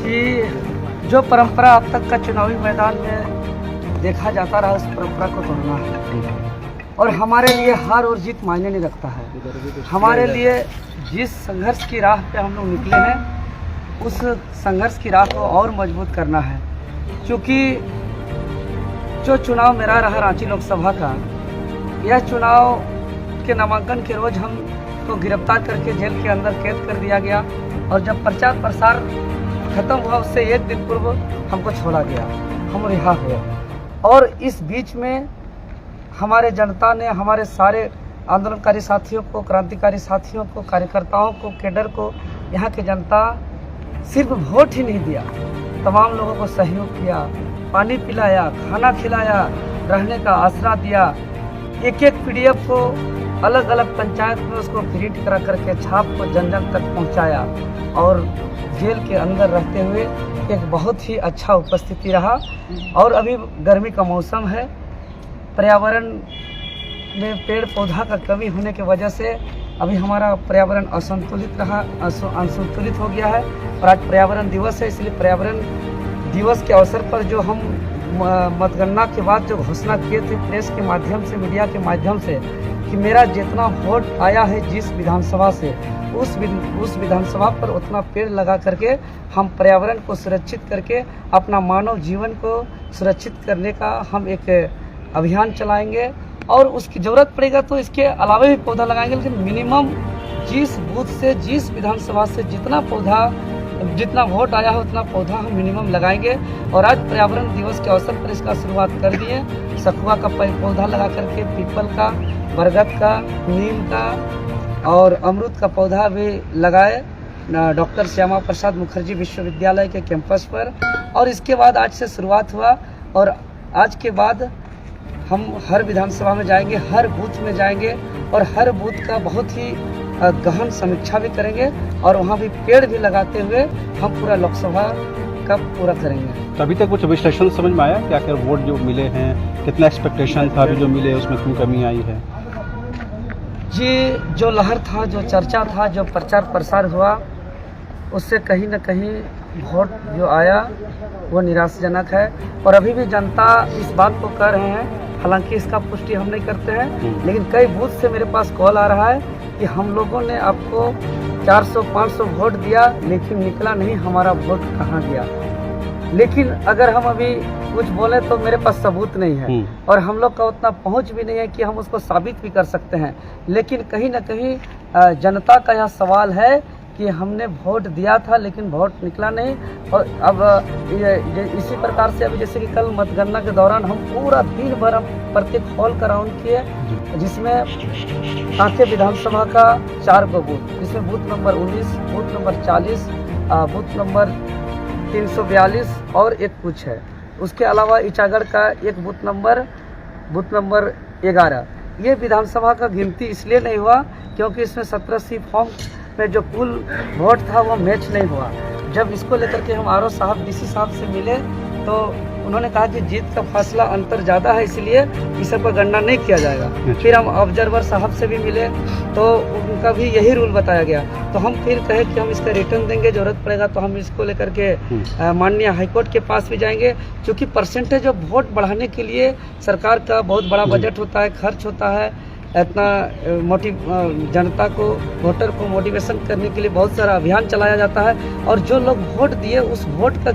कि जो परंपरा अब तक का चुनावी मैदान में देखा जाता रहा, उस परंपरा को तोड़ना है। और हमारे लिए हार और जीत मायने नहीं रखता है। हमारे लिए जिस संघर्ष की राह पे हम लोग निकले हैं, उस संघर्ष की राह को और मजबूत करना है। क्योंकि जो चुनाव मेरा रहा रांची लोकसभा का, यह चुनाव के नामांकन के रोज हम तो गिरफ्तार करके जेल के अंदर कैद कर दिया गया, और जब प्रचार प्रसार खत्म हुआ उससे एक दिन पूर्व हमको छोड़ा गया, हम रिहा हुए। और इस बीच में हमारे जनता ने, हमारे सारे आंदोलनकारी साथियों को, क्रांतिकारी साथियों को, कार्यकर्ताओं को, कैडर को, यहाँ की जनता सिर्फ वोट ही नहीं दिया, तमाम लोगों को सहयोग किया, पानी पिलाया, खाना खिलाया, रहने का आसरा दिया। एक एक PDF को अलग अलग पंचायत में उसको प्रिंट करा करके छाप को जन जन तक पहुंचाया, और जेल के अंदर रहते हुए एक बहुत ही अच्छा उपस्थिति रहा। और अभी गर्मी का मौसम है, पर्यावरण में पेड़ पौधा का कमी होने की वजह से अभी हमारा पर्यावरण असंतुलित रहा, असंतुलित हो गया है। और आज पर्यावरण दिवस है, इसलिए पर्यावरण दिवस के अवसर पर जो हम मतगणना के बाद जो घोषणा किए थे प्रेस के माध्यम से, मीडिया के माध्यम से, कि मेरा जितना वोट आया है जिस विधानसभा से, उस विधानसभा पर उतना पेड़ लगा करके हम पर्यावरण को सुरक्षित करके अपना मानव जीवन को सुरक्षित करने का हम एक अभियान चलाएंगे। और उसकी ज़रूरत पड़ेगा तो इसके अलावा भी पौधा लगाएंगे, लेकिन मिनिमम जिस बूथ से, जिस विधानसभा से जितना वोट आया है उतना पौधा हम मिनिमम लगाएंगे। और आज पर्यावरण दिवस के अवसर पर इसका शुरुआत कर दिए। सखुआ का पौधा लगा करके, पीपल का, बरगद का, नीम का और अमरूद का पौधा भी लगाए डॉक्टर श्यामा प्रसाद मुखर्जी विश्वविद्यालय के कैंपस पर। और इसके बाद आज से शुरुआत हुआ, और आज के बाद हम हर विधानसभा में जाएंगे, हर बूथ में जाएंगे, और हर बूथ का बहुत ही गहन समीक्षा भी करेंगे, और वहाँ भी पेड़ भी लगाते हुए हम पूरा लोकसभा का पूरा करेंगे। तो अभी तक कुछ विश्लेषण समझ में आया कि आखिर वोट जो मिले हैं, कितना एक्सपेक्टेशन था, अभी जो मिले उसमें क्यों कमी आई है? जी, जो लहर था, जो चर्चा था, जो प्रचार प्रसार हुआ, उससे कहीं न कहीं वोट जो आया वो निराशाजनक है। और अभी भी जनता इस बात को कह रहे हैं, हालांकि इसका पुष्टि हम नहीं करते हैं, लेकिन कई बूथ से मेरे पास कॉल आ रहा है कि हम लोगों ने आपको 400-500 वोट दिया, लेकिन निकला नहीं, हमारा वोट कहाँ गया। लेकिन अगर हम अभी कुछ बोले तो मेरे पास सबूत नहीं है, और हम लोग का उतना पहुंच भी नहीं है कि हम उसको साबित भी कर सकते हैं। लेकिन कहीं ना कहीं जनता का यह सवाल है कि हमने वोट दिया था लेकिन वोट निकला नहीं। और अब इसी प्रकार से अभी जैसे कि कल मतगणना के दौरान हम पूरा दिन भर प्रत्येक हॉल का राउंड किए, जिसमें कांके विधानसभा का 4 गो बूथ, जिसमें booth number 19, booth number 40, booth number 342 और एक कुछ है। उसके अलावा ईचागढ़ का एक बूथ नंबर 11। ये विधानसभा का गिनती इसलिए नहीं हुआ क्योंकि इसमें 17 फॉर्म में जो कुल वोट था वो मैच नहीं हुआ। जब इसको लेकर के हम RO साहब, DC साहब से मिले तो उन्होंने कहा कि जीत का फासला अंतर ज़्यादा है, इसलिए इस सब का गणना नहीं किया जाएगा। फिर हम ऑब्जर्वर साहब से भी मिले तो उनका भी यही रूल बताया गया। तो हम फिर कहे कि हम इसका रिटर्न देंगे, ज़रूरत पड़ेगा तो हम इसको लेकर के माननीय हाईकोर्ट के पास भी जाएंगे, क्योंकि परसेंटेज ऑफ वोट बढ़ाने के लिए सरकार का बहुत बड़ा बजट होता है, खर्च होता है। इतना जनता को, वोटर को मोटिवेशन करने के लिए बहुत सारा अभियान चलाया जाता है, और जो लोग वोट दिए उस वोट का